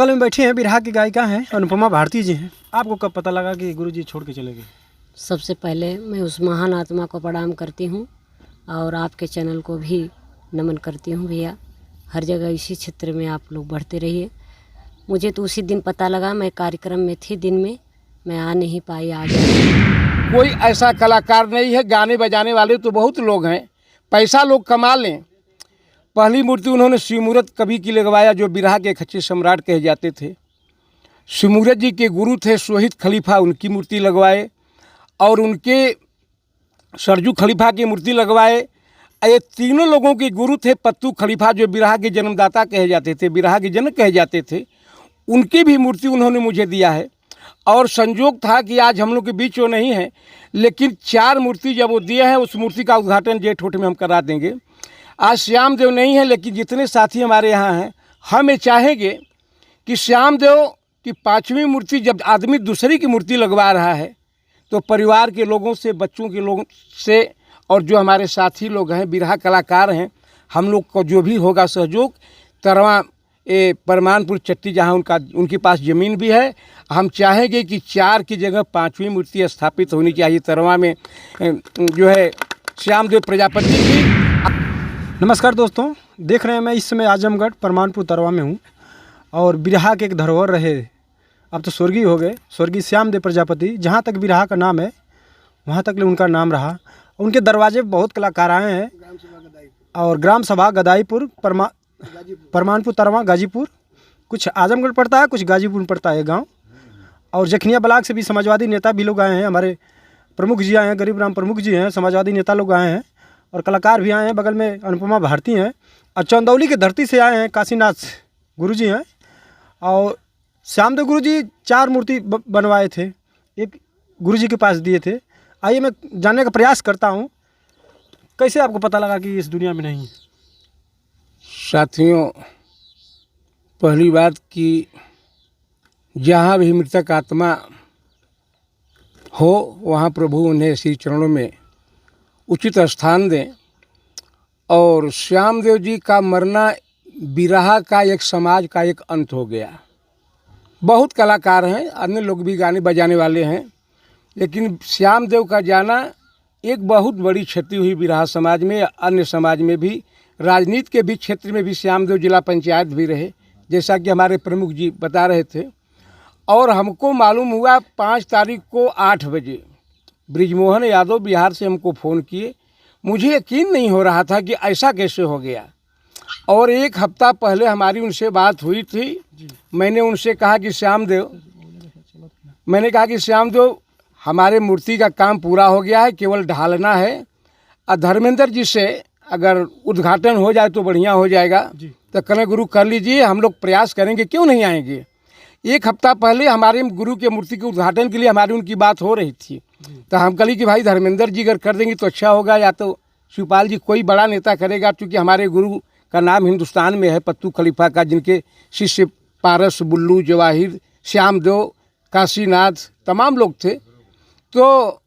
बगल में बैठी हैं बिरहा की गायिका हैं अनुपमा भारती जी हैं। आपको कब पता लगा कि गुरुजी छोड़ के चले गए? सबसे पहले मैं उस महान आत्मा को प्रणाम करती हूँ और आपके चैनल को भी नमन करती हूँ भैया। हर जगह इसी क्षेत्र में आप लोग बढ़ते रहिए। मुझे तो उसी दिन पता लगा, मैं कार्यक्रम में थी दिन में, मैं आ नहीं पाई आज। कोई ऐसा कलाकार नहीं है, गाने बजाने वाले तो बहुत लोग हैं, पैसा लोग कमा लें। पहली मूर्ति उन्होंने शिवमूर्त कवि की लगवाया जो बिरहा के खच्ची सम्राट कहे जाते थे। शिवमूर्त जी के गुरु थे शोहिद खलीफा, उनकी मूर्ति लगवाए और उनके सरजू खलीफा की मूर्ति लगवाए। ये तीनों लोगों के गुरु थे पत्तू खलीफा जो बिरहा के जन्मदाता कहे जाते थे, बिरहा के जनक कहे जाते थे, उनकी भी मूर्ति उन्होंने मुझे दिया है। और संजोग था कि आज हम लोग के बीच वो नहीं है, लेकिन 4 मूर्ति जब वो दिए हैं उस मूर्ति का उद्घाटन जेठ होठ में हम करा देंगे। आज श्याम देव नहीं है, लेकिन जितने साथी हमारे यहाँ हैं, हम ये चाहेंगे कि श्याम देव की 5वीं मूर्ति जब आदमी दूसरी की मूर्ति लगवा रहा है तो परिवार के लोगों से, बच्चों के लोगों से और जो हमारे साथी लोग हैं, बिरहा कलाकार हैं, हम लोग को जो भी होगा सहयोग, तरवा परमानपुर चट्टी जहाँ उनके पास ज़मीन भी है, हम चाहेंगे कि 4 की जगह 5वीं मूर्ति स्थापित होनी चाहिए तरवा में, जो है श्याम देव प्रजापति की। नमस्कार दोस्तों, देख रहे हैं मैं इस समय आजमगढ़ परमानपुर तरवा में हूँ और बिरहा के एक धरोहर रहे, अब तो स्वर्गीय हो गए, स्वर्गीय श्याम देव प्रजापति। जहाँ तक बिरहा का नाम है वहाँ तक उनका नाम रहा। उनके दरवाजे बहुत कलाकार आए हैं और ग्राम सभा गदाईपुर परमानपुर तरवा गाजीपुर, कुछ आजमगढ़ पड़ता है, कुछ गाजीपुर में पड़ता है गांव। और जखनिया ब्लॉक से भी समाजवादी नेता भी लोग आए हैं, हमारे प्रमुख जी आए हैं, गरीब राम प्रमुख जी हैं, समाजवादी नेता लोग आए हैं और कलाकार भी आए हैं। बगल में अनुपमा भारती हैं और चंदौली की धरती से आए हैं काशीनाथ गुरुजी हैं। और श्यामदेव गुरुजी 4 मूर्ति बनवाए थे, एक गुरुजी के पास दिए थे। आइए मैं जानने का प्रयास करता हूँ, कैसे आपको पता लगा कि इस दुनिया में नहीं? साथियों, पहली बात कि जहाँ भी मृतक आत्मा हो वहाँ प्रभु उन्हें श्री चरणों में उचित स्थान दें। और श्याम देव जी का मरना बिरहा का एक समाज का एक अंत हो गया। बहुत कलाकार हैं, अन्य लोग भी गाने बजाने वाले हैं, लेकिन श्याम देव का जाना एक बहुत बड़ी क्षति हुई बिरहा समाज में, अन्य समाज में भी, राजनीति के भी क्षेत्र में भी। श्याम देव जिला पंचायत भी रहे, जैसा कि हमारे प्रमुख जी बता रहे थे। और हमको मालूम हुआ 5 तारीख को 8 बजे ब्रिजमोहन यादव बिहार से हमको फ़ोन किए। मुझे यकीन नहीं हो रहा था कि ऐसा कैसे हो गया। और 1 हफ्ता पहले हमारी उनसे बात हुई थी। मैंने उनसे कहा कि श्याम देव हमारे मूर्ति का काम पूरा हो गया है, केवल ढालना है। और धर्मेंद्र जी से अगर उद्घाटन हो जाए तो बढ़िया हो जाएगा, तो करें गुरु कर लीजिए, हम लोग प्रयास करेंगे, क्यों नहीं आएंगे। 1 हफ्ता पहले हमारे गुरु के मूर्ति के उद्घाटन के लिए हमारी उनकी बात हो रही थी, तो हम कही कि भाई धर्मेंद्र जी अगर कर देंगे तो अच्छा होगा, या तो शिवपाल जी कोई बड़ा नेता करेगा, क्योंकि हमारे गुरु का नाम हिंदुस्तान में है पत्तू खलीफा का, जिनके शिष्य पारस, बुल्लू, जवाहिर, श्याम देव, काशीनाथ तमाम लोग थे। तो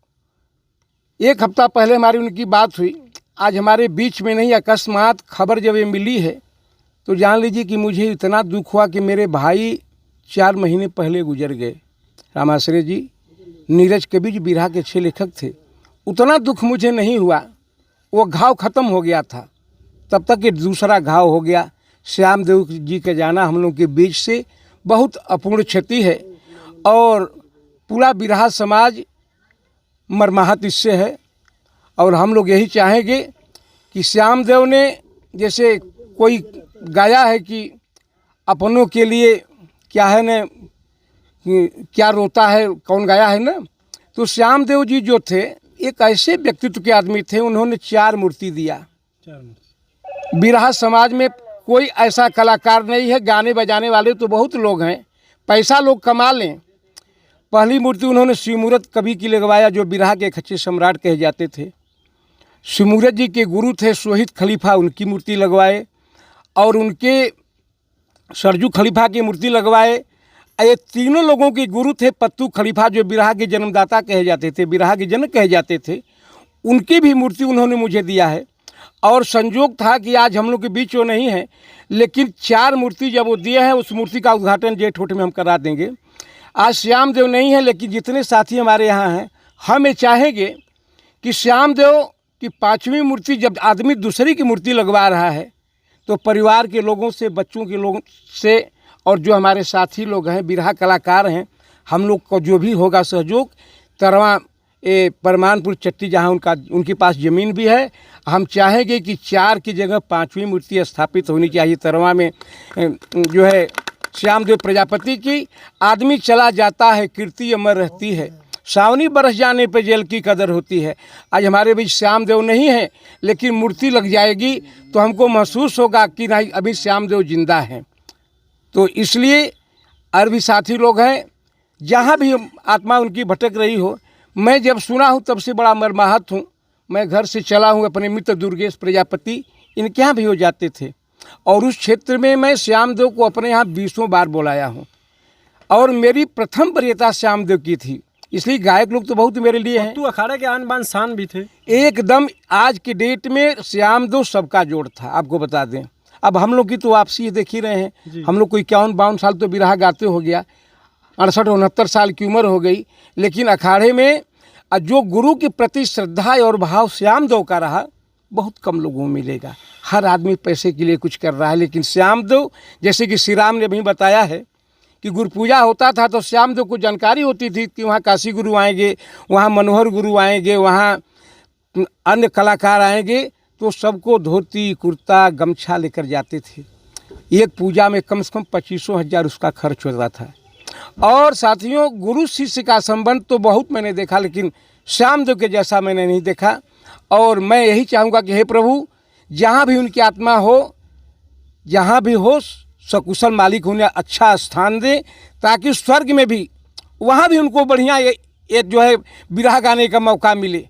1 हफ्ता पहले हमारी उनकी बात हुई, आज हमारे बीच में नहीं। अकस्मात खबर जब ये मिली है तो जान लीजिए कि मुझे इतना दुख हुआ कि मेरे भाई 4 महीने पहले गुजर गए। रामाश्रय जी, नीरज कवि जो बिरहा के 6 लेखक थे, उतना दुख मुझे नहीं हुआ, वो घाव ख़त्म हो गया था। तब तक ये दूसरा घाव हो गया। श्याम देव जी का जाना हम लोग के बीच से बहुत अपूर्ण क्षति है और पूरा बिरहा समाज मर्माहत इससे है। और हम लोग यही चाहेंगे कि श्याम देव ने, जैसे कोई गाया है कि अपनों के लिए क्या है न, क्या रोता है, कौन गाया है ना, तो श्याम देव जी जो थे एक ऐसे व्यक्तित्व के आदमी थे, उन्होंने 4 मूर्ति दिया। बिरहा समाज में कोई ऐसा कलाकार नहीं है, गाने बजाने वाले तो बहुत लोग हैं, पैसा लोग कमा लें। पहली मूर्ति उन्होंने शिवमूर्त कवि की लगवाया जो बिरहा के खच्ची सम्राट कहे जाते थे। शिवमूर्त जी के गुरु थे शोहिद खलीफा, उनकी मूर्ति लगवाए और उनके सरजू खलीफा की मूर्ति लगवाए। ये तीनों लोगों के गुरु थे पत्तू खलीफा जो बिरहा के जन्मदाता कहे जाते थे, बिरहा के जनक कहे जाते थे, उनकी भी मूर्ति उन्होंने मुझे दिया है। और संयोग था कि आज हम लोग के बीच वो नहीं है, लेकिन 4 मूर्ति जब वो दिए हैं, उस मूर्ति का उद्घाटन जेठ होठ में हम करा देंगे। आज श्याम देव नहीं है, लेकिन जितने साथी हमारे यहाँ हैं, हम ये चाहेंगे कि श्याम देव की 5वीं मूर्ति जब आदमी दूसरी की मूर्ति लगवा रहा है, तो परिवार के लोगों से, बच्चों के लोगों से, और जो हमारे साथी लोग हैं, बिरहा कलाकार हैं, हम लोग को जो भी होगा सहयोग, तरवा ये परमानपुर चट्टी जहाँ उनके पास ज़मीन भी है, हम चाहेंगे कि 4 की जगह 5वीं मूर्ति स्थापित होनी चाहिए तरवा में। जो है श्यामदेव प्रजापति की, आदमी चला जाता है कीर्ति अमर रहती है, सावनी बरस जाने पे जेल की कदर होती है। आज हमारे बीच श्यामदेव नहीं है, लेकिन मूर्ति लग जाएगी तो हमको महसूस होगा कि नहीं, अभी श्यामदेव जिंदा हैं। तो इसलिए और भी साथी लोग हैं, जहाँ भी आत्मा उनकी भटक रही हो, मैं जब सुना हूँ तब से बड़ा मर्माहत हूँ। मैं घर से चला हूँ, अपने मित्र दुर्गेश प्रजापति इनके यहाँ भी हो जाते थे, और उस क्षेत्र में मैं श्यामदेव को अपने यहाँ 20 बार बुलाया हूँ, और मेरी प्रथम वरीयता श्यामदेव की थी। इसलिए गायक लोग तो बहुत मेरे लिए हैं। तू अखाड़े के आन बान शान भी थे एकदम। आज की डेट में श्यामदेव सबका जोड़ था, आपको बता दें। अब हम लोग की तो वापसी देख ही रहे हैं, हम लोग को 51-52 साल तो बिरहा गाते हो गया, 68-69 साल की उम्र हो गई, लेकिन अखाड़े में जो गुरु के प्रति श्रद्धा और भाव श्यामदेव का रहा, बहुत कम लोगों में मिलेगा। हर आदमी पैसे के लिए कुछ कर रहा है, लेकिन श्यामदेव, जैसे कि श्री राम ने भी बताया है कि गुरु पूजा होता था तो श्यामदेव को जानकारी होती थी कि वहाँ काशी गुरु आएंगे, वहाँ मनोहर गुरु आएंगे, वहाँ अन्य कलाकार आएंगे, तो सबको धोती कुर्ता गमछा लेकर जाते थे। एक पूजा में कम से कम 25,000 उसका खर्च होता था। और साथियों, गुरु शिष्य का संबंध तो बहुत मैंने देखा, लेकिन श्यामदेव के जैसा मैंने नहीं देखा। और मैं यही चाहूँगा कि हे प्रभु, जहाँ भी उनकी आत्मा हो, जहाँ भी हो, सकुशल मालिक उन्हें अच्छा स्थान दे, ताकि स्वर्ग में भी, वहाँ भी उनको बढ़िया ये जो है बिरहा गाने का मौका मिले।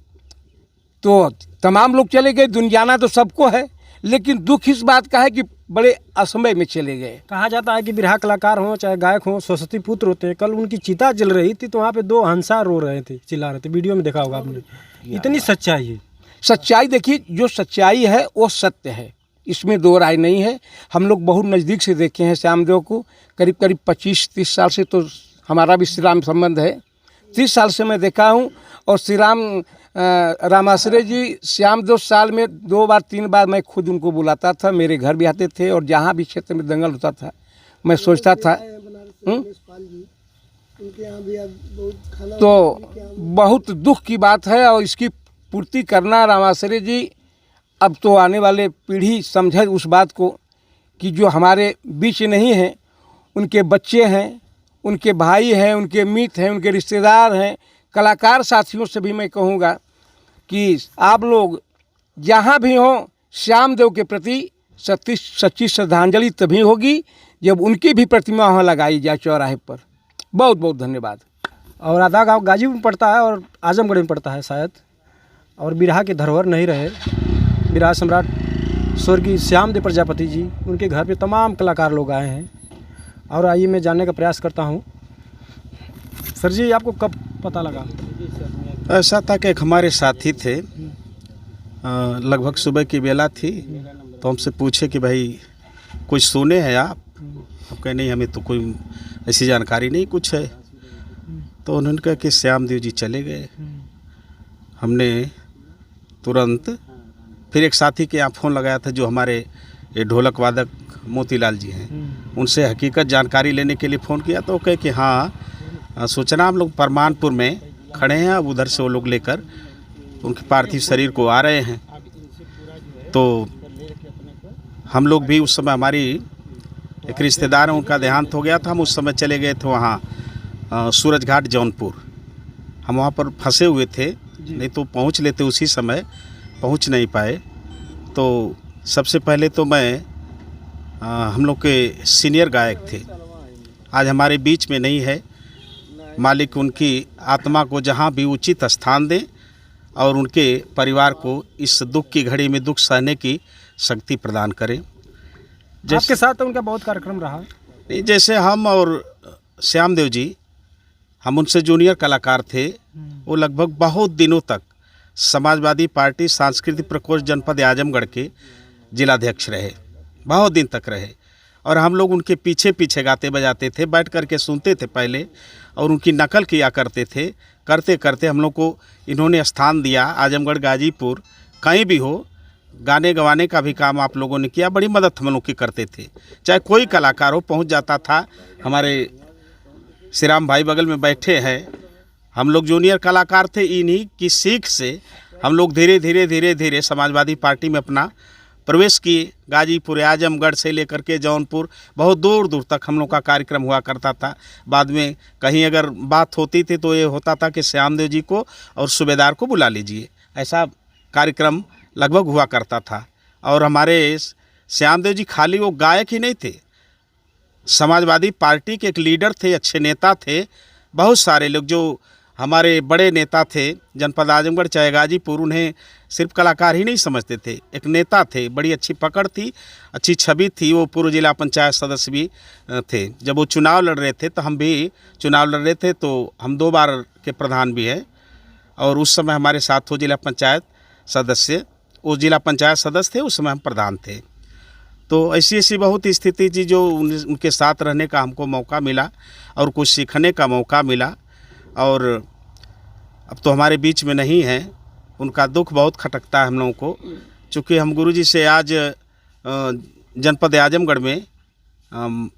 तो तमाम लोग चले गए, दुनियाना तो सबको है, लेकिन दुख इस बात का है कि बड़े असमय में चले गए। कहा जाता है कि बिरहा कलाकार हों चाहे गायक हों, सरस्वती पुत्र होते हैं। कल उनकी चिता जल रही थी तो वहाँ पे 2 हंसा रो रहे थे, चिल्ला रहे थे, वीडियो में देखा होगा आपने। इतनी सच्चाई है। सच्चाई देखिए, जो सच्चाई है वो सत्य है, इसमें 2 राय नहीं है। हम लोग बहुत नज़दीक से देखे हैं श्यामदेव को, करीब 25-30 साल से तो हमारा भी श्री राम संबंध है। 30 साल से मैं देखा हूँ। और श्री राम रामाश्रय जी श्यामदेव साल में 2 बार 3 बार मैं खुद उनको बुलाता था, मेरे घर भी आते थे, और जहाँ भी क्षेत्र में दंगल होता था मैं सोचता था तो बहुत दुख की बात है। और इसकी पूर्ति करना रामाश्रय जी, अब तो आने वाले पीढ़ी समझे उस बात को कि जो हमारे बीच नहीं हैं, उनके बच्चे हैं, उनके भाई हैं, उनके मित्र हैं, उनके रिश्तेदार हैं, कलाकार साथियों से भी मैं कहूँगा कि आप लोग जहाँ भी हों, श्यामदेव के प्रति सच्ची श्रद्धांजलि तभी होगी जब उनकी भी प्रतिमा वहाँ लगाई जाए चौराहे पर। बहुत बहुत धन्यवाद। और आधा गाँव गाजीपुर में पड़ता है और आजमगढ़ में पड़ता है शायद, और बिरहा के धरोहर नहीं रहे। बिरहा सम्राट स्वर्गीय श्यामदेव प्रजापति जी, उनके घर पे तमाम कलाकार लोग आए हैं। और आइए मैं जानने का प्रयास करता हूँ। सर जी, आपको कब पता लगा? ऐसा था कि एक हमारे साथी थे, लगभग सुबह की बेला थी, तो हमसे पूछे कि भाई कुछ सुने हैं आप? हम कहे नहीं, हमें तो कोई ऐसी जानकारी नहीं कुछ है। तो उन्होंने कहा कि श्यामदेव जी चले गए। हमने तुरंत फिर एक साथी के यहाँ फ़ोन लगाया था, जो हमारे ये ढोलक वादक मोतीलाल जी हैं, उनसे हकीकत जानकारी लेने के लिए फ़ोन किया। तो वो कहे कि हाँ, सूचना हम लोग परमानपुर में खड़े हैं, अब उधर से वो लोग लेकर उनके पार्थिव शरीर को आ रहे हैं। तो हम लोग भी उस समय, हमारी एक रिश्तेदार है, उनका देहांत हो गया था, हम उस समय चले गए थे वहाँ सूरज घाट जौनपुर। हम वहाँ पर फंसे हुए थे, नहीं तो पहुँच लेते, उसी समय पहुँच नहीं पाए। तो सबसे पहले तो मैं हम लोग के सीनियर गायक थे, आज हमारे बीच में नहीं है। मालिक उनकी आत्मा को जहाँ भी उचित स्थान दें और उनके परिवार को इस दुख की घड़ी में दुख सहने की शक्ति प्रदान करें। आपके साथ तो उनका बहुत कार्यक्रम रहा। नहीं, जैसे हम और श्यामदेव जी, हम उनसे जूनियर कलाकार थे। वो लगभग बहुत दिनों तक समाजवादी पार्टी सांस्कृतिक प्रकोष्ठ जनपद आजमगढ़ के जिलाध्यक्ष रहे, बहुत दिन तक रहे। और हम लोग उनके पीछे पीछे गाते बजाते थे, बैठ कर के सुनते थे पहले और उनकी नकल किया करते थे। करते करते हम लोग को इन्होंने स्थान दिया, आजमगढ़ गाजीपुर कहीं भी हो गाने गवाने का भी काम आप लोगों ने किया, बड़ी मदद हम लोग की करते थे। चाहे कोई कलाकार हो पहुंच जाता था। हमारे श्रीराम भाई बगल में बैठे हैं, हम लोग जूनियर कलाकार थे। इन्हीं की सीख से हम लोग धीरे धीरे समाजवादी पार्टी में अपना प्रवेश किए। गाजीपुर आजमगढ़ से लेकर के जौनपुर बहुत दूर दूर तक हम लोग का कार्यक्रम हुआ करता था। बाद में कहीं अगर बात होती थी तो ये होता था कि श्यामदेव जी को और सूबेदार को बुला लीजिए, ऐसा कार्यक्रम लगभग हुआ करता था। और हमारे श्यामदेव जी खाली वो गायक ही नहीं थे, समाजवादी पार्टी के एक लीडर थे, अच्छे नेता थे। बहुत सारे लोग जो हमारे बड़े नेता थे जनपद आजमगढ़ चाहे गाजीपुर, उन्हें सिर्फ कलाकार ही नहीं समझते थे, एक नेता थे, बड़ी अच्छी पकड़ थी, अच्छी छवि थी। वो पूर्व जिला पंचायत सदस्य भी थे। जब वो चुनाव लड़ रहे थे तो हम भी चुनाव लड़ रहे थे, तो हम 2 बार के प्रधान भी हैं। और उस समय हमारे साथ वो जिला पंचायत सदस्य, वो जिला पंचायत सदस्य थे, उस समय हम प्रधान थे। तो ऐसी ऐसी बहुत स्थिति थी जो उनके साथ रहने का हमको मौका मिला और कुछ सीखने का मौका मिला। और अब तो हमारे बीच में नहीं है, उनका दुख बहुत खटकता है हम लोगों को। चूँकि हम गुरुजी से आज जनपद आजमगढ़ में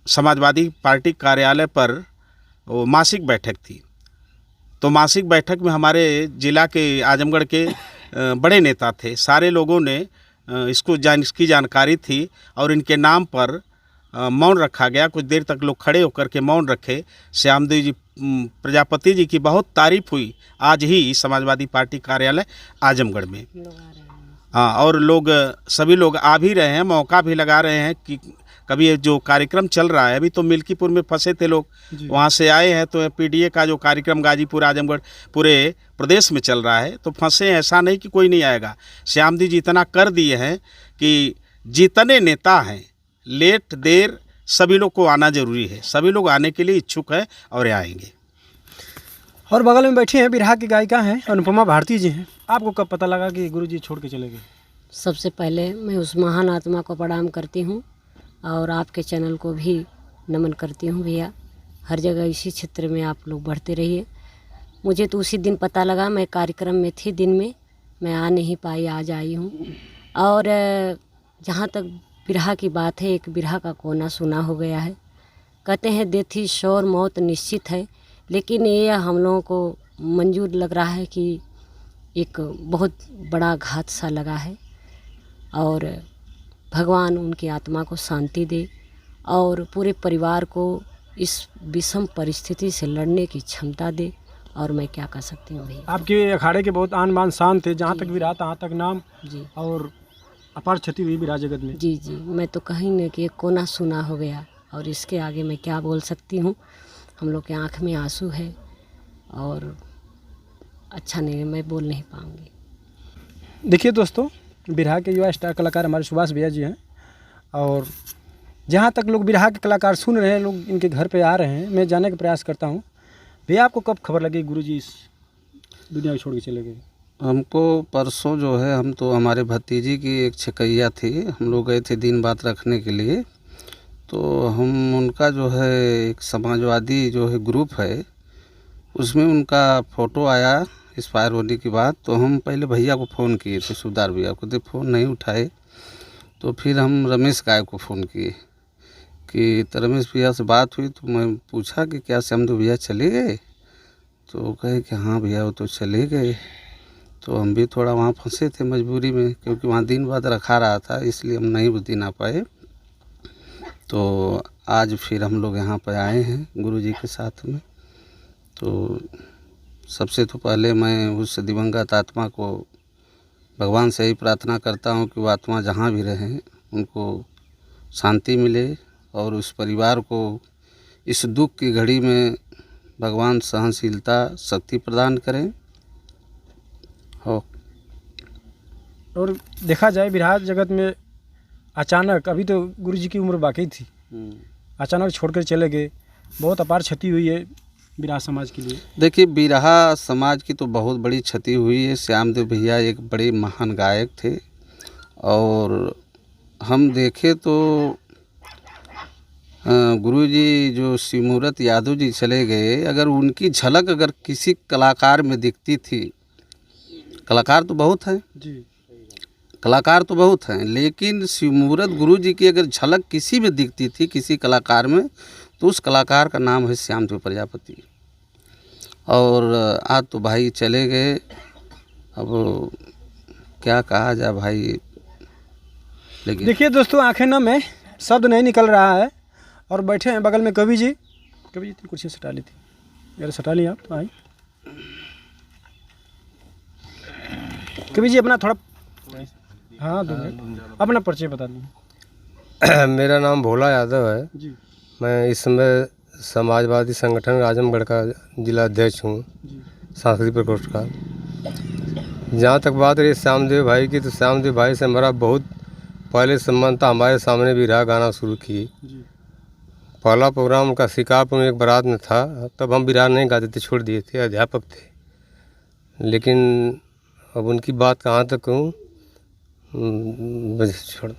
समाजवादी पार्टी कार्यालय पर वो मासिक बैठक थी, तो मासिक बैठक में हमारे ज़िला के आजमगढ़ के बड़े नेता थे, सारे लोगों ने इसकी जानकारी थी और इनके नाम पर मौन रखा गया। कुछ देर तक लोग खड़े होकर के मौन रखे। श्यामदेव जी प्रजापति जी की बहुत तारीफ हुई आज ही समाजवादी पार्टी कार्यालय आजमगढ़ में। हाँ, और लोग सभी लोग आ भी रहे हैं, मौका भी लगा रहे हैं कि कभी ये जो कार्यक्रम चल रहा है, अभी तो मिल्कीपुर में फंसे थे लोग, वहाँ से आए हैं। तो पीडीए का जो कार्यक्रम गाजीपुर आजमगढ़ पूरे प्रदेश में चल रहा है, तो फंसे हैं, ऐसा नहीं कि कोई नहीं आएगा। श्यामदेव जी इतना कर दिए हैं कि जितने नेता हैं, लेट देर सभी लोग को आना जरूरी है, सभी लोग आने के लिए इच्छुक है और आएंगे। और बगल में बैठी हैं बिरहा की गायिका हैं अनुपमा भारती जी हैं। आपको कब पता लगा कि गुरुजी छोड़ के चले गए? सबसे पहले मैं उस महान आत्मा को प्रणाम करती हूँ और आपके चैनल को भी नमन करती हूँ भैया। हर जगह इसी क्षेत्र में आप लोग बढ़ते रहिए। मुझे तो उसी दिन पता लगा, मैं कार्यक्रम में थी दिन में, मैं आ नहीं पाई, आज आई हूँ। और जहाँ तक बिरहा की बात है, एक बिरहा का कोना सुना हो गया है। कहते हैं देथी शोर मौत निश्चित है, लेकिन ये हम लोगों को मंजूर लग रहा है कि एक बहुत बड़ा घात सा लगा है। और भगवान उनकी आत्मा को शांति दे और पूरे परिवार को इस विषम परिस्थिति से लड़ने की क्षमता दे। और मैं क्या कर सकती हूँ भैया। आपके अखाड़े के बहुत आन बान शान थे, जहाँ तक भी रहा तहाँ तक नाम जी, और अपार क्षति हुई भी राज जगत में। जी जी, मैं तो कहीं न कि एक कोना सुना हो गया और इसके आगे मैं क्या बोल सकती हूँ। हम लोग के आँख में आंसू है और अच्छा नहीं, मैं बोल नहीं पाऊँगी। देखिए दोस्तों, बिरहा के युवा स्टार कलाकार हमारे सुभाष भैया जी हैं। और जहाँ तक लोग बिरहा के कलाकार सुन रहे हैं, लोग इनके घर पे आ रहे हैं, मैं जानने का प्रयास करता हूँ। भैया आपको कब खबर लगी गुरुजी इस दुनिया को छोड़ के चले गए? हमको परसों जो है, हम तो हमारे भतीजी की एक छकैया थी, हम लोग गए थे दिन बात रखने के लिए। तो हम उनका जो है एक समाजवादी जो है ग्रुप है, उसमें उनका फ़ोटो आया एक्सपायर होने की बात। तो हम पहले भैया को फ़ोन किए थे, सुधार भैया को, तो फ़ोन नहीं उठाए। तो फिर हम रमेश गाय को फ़ोन किए कि रमेश भैया से बात हुई। तो मैं पूछा कि क्या श्यामदेव भैया चले गए? तो कहे कि हाँ भैया वो तो चले गए। तो हम भी थोड़ा वहाँ फंसे थे मजबूरी में, क्योंकि वहाँ दिन बाद रखा रहा था, इसलिए हम नहीं उस दिन आ पाए। तो आज फिर हम लोग यहाँ पर आए हैं गुरुजी के साथ में। तो सबसे तो पहले मैं उस दिवंगत आत्मा को भगवान से ही प्रार्थना करता हूँ कि वो आत्मा जहाँ भी रहें उनको शांति मिले और उस परिवार को इस दुख की घड़ी में भगवान सहनशीलता शक्ति प्रदान करें। हो और देखा जाए बिरहा जगत में अचानक, अभी तो गुरुजी की उम्र बाकी थी, अचानक छोड़कर चले गए, बहुत अपार क्षति हुई है। बिरहा समाज के लिए? देखिए, बिरहा समाज की तो बहुत बड़ी क्षति हुई है। श्यामदेव भैया एक बड़े महान गायक थे और हम देखें तो गुरुजी जो शिवमूर्त यादव जी चले गए, अगर उनकी झलक अगर किसी कलाकार में दिखती थी, कलाकार तो बहुत हैं जी। कलाकार तो बहुत हैं, लेकिन शिवमूर्त गुरुजी की अगर झलक किसी में दिखती थी, किसी कलाकार में, तो उस कलाकार का नाम है श्यामदेव प्रजापति। और आज तो भाई चले गए, अब क्या कहा जाए भाई। लेकिन देखिए दोस्तों, आंखें नम है, शब्द नहीं निकल रहा है। और बैठे हैं बगल में कवि जी। कवि जी, कुर्सी सटा ली थी यार, सटा लिया आप तो आई। कवि जी अपना थोड़ा, हाँ 2 मिनट अपना परिचय बता दें। मेरा नाम भोला यादव है। जी मैं इस समय समाजवादी संगठन आजमगढ़ का जिला अध्यक्ष हूँ, जी सांस्कृतिक प्रकोष्ठ का। जहाँ तक बात रही श्यामदेव भाई की, तो श्यामदेव भाई से हमारा बहुत पहले संबंध था। हमारे सामने बिरहा गाना शुरू किए। जी पहला प्रोग्राम उनका शिकारपुर में एक बारात में था, तब हम बिरहा नहीं गाते थे, छोड़ दिए थे, अध्यापक थे। लेकिन अब उनकी बात कहाँ तक कहूँ, बस छोड़